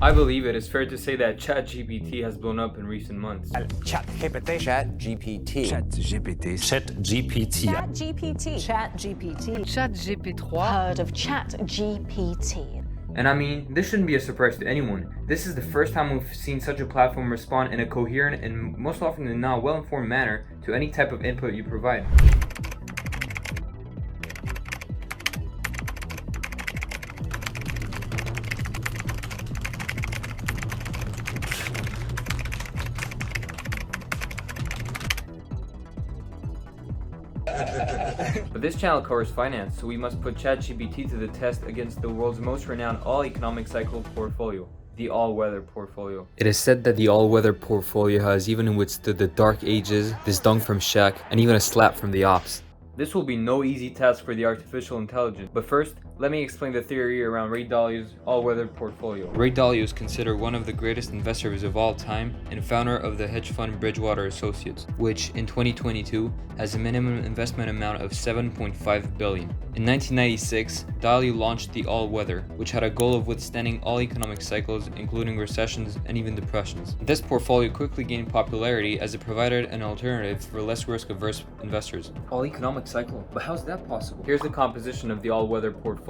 I believe it is fair to say that ChatGPT has blown up in recent months. ChatGPT. ChatGPT. ChatGPT. ChatGPT. ChatGPT. ChatGPT. ChatGPT. Heard of ChatGPT. And I mean, this shouldn't be a surprise to anyone. This is the first time we've seen such a platform respond in a coherent and most often than not well-informed manner to any type of input you provide. But this channel covers finance, so we must put ChatGPT to the test against the world's most renowned all-economic cycle portfolio, the all-weather portfolio. It is said that the all-weather portfolio has even withstood the dark ages, this dunk from Shaq, and even a slap from the ops. This will be no easy task for the artificial intelligence, but first, let me explain the theory around Ray Dalio's all-weather portfolio. Ray Dalio is considered one of the greatest investors of all time and founder of the hedge fund Bridgewater Associates, which in 2022 has a minimum investment amount of $7.5 billion. In 1996, Dalio launched the all-weather, which had a goal of withstanding all economic cycles, including recessions and even depressions. This portfolio quickly gained popularity as it provided an alternative for less risk-averse investors. All economic cycle? But how's that possible? Here's the composition of the all-weather portfolio.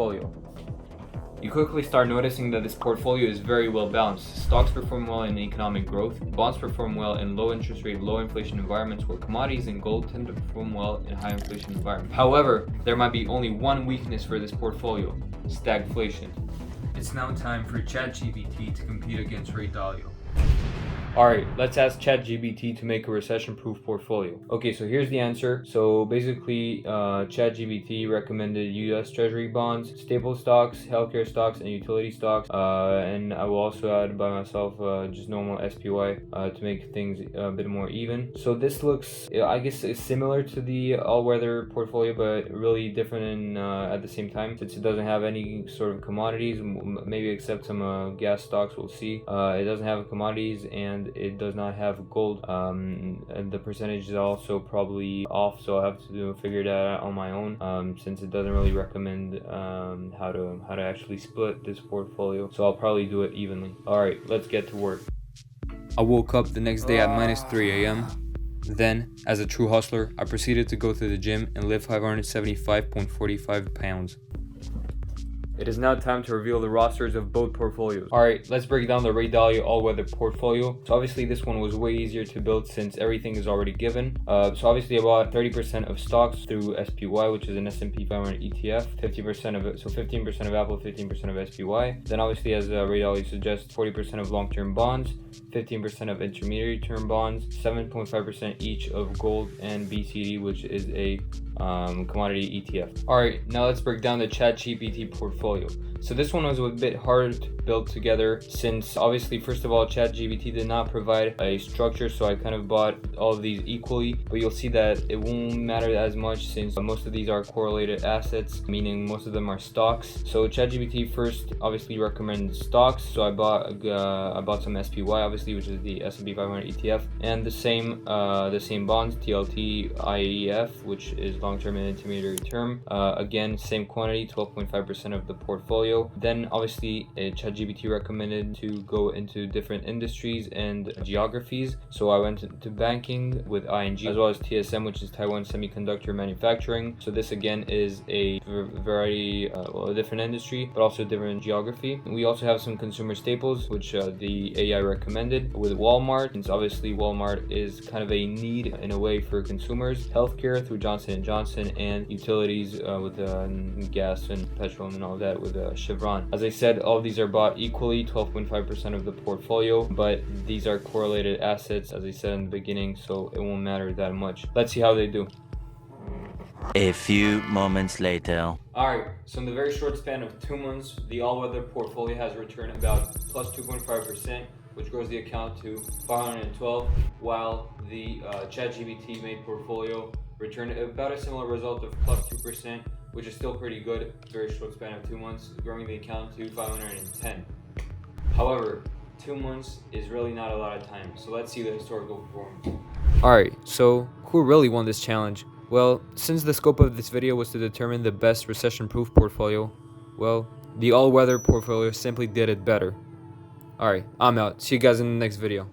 You quickly start noticing that this portfolio is very well balanced. Stocks perform well in economic growth, bonds perform well in low interest rate, low inflation environments, while commodities and gold tend to perform well in high inflation environments. However, there might be only one weakness for this portfolio: stagflation. It's now time for ChatGPT to compete against Ray Dalio. Alright, let's ask ChatGPT to make a recession-proof portfolio. Okay, so here's the answer. So basically, ChatGPT recommended US Treasury bonds, staple stocks, healthcare stocks, and utility stocks. And I will also add by myself just normal SPY to make things a bit more even. So this looks, I guess, is similar to the all-weather portfolio, but really different at the same time, since it doesn't have any sort of commodities, maybe except some gas stocks. We'll see. It doesn't have commodities, and it does not have gold, and the percentage is also probably off, so I have to figure that out on my own, since it doesn't really recommend how to actually split this portfolio, so I'll probably do it evenly. Alright, let's get to work. I woke up the next day at -3 a.m. Then, as a true hustler, I proceeded to go to the gym and lift 575.45 pounds. It is now time to reveal the rosters of both portfolios. Alright, let's break down the Ray Dalio all-weather portfolio. So obviously this one was way easier to build since everything is already given. So obviously about 30% of stocks through SPY, which is an S&P 500 ETF, 50% of it, so 15% of Apple, 15% of SPY. Then obviously, as Ray Dalio suggests, 40% of long-term bonds, 15% of intermediary term bonds, 7.5% each of gold and BCD, which is a commodity ETF. Alright, now let's break down the ChatGPT portfolio. So this one was a bit hard to build together, since obviously, first of all, ChatGPT did not provide a structure, so I kind of bought all of these equally, but you'll see that it won't matter as much since most of these are correlated assets, meaning most of them are stocks. So ChatGPT first obviously recommends stocks, so I bought some SPY, obviously, which is the S&P 500 ETF, and the same bonds, TLT, IEF, which is long-term and intermediary term. Again, same quantity, 12.5% of the portfolio. Then obviously ChatGPT recommended to go into different industries and geographies, so I went into banking with ING, as well as TSM, which is Taiwan Semiconductor Manufacturing. So this again is a variety, a different industry, but also different geography. We also have some consumer staples, which the AI recommended with Walmart, since obviously Walmart is kind of a need in a way for consumers. Healthcare through Johnson & Johnson, and utilities with gas and petrol and all that with Chevron. As I said, all of these are bought equally, 12.5% of the portfolio, but these are correlated assets, as I said in the beginning, so it won't matter that much. Let's see how they do. A few moments later. Alright, so in the very short span of 2 months, the all-weather portfolio has returned about plus 2.5%, which grows the account to 512, while the ChatGPT made portfolio returned about a similar result of plus 2%, which is still pretty good. Very short span of 2 months, growing the account to 510. However, 2 months is really not a lot of time, so let's see the historical performance. Alright, so who really won this challenge? Well, since the scope of this video was to determine the best recession-proof portfolio, well, the all-weather portfolio simply did it better. Alright, I'm out. See you guys in the next video.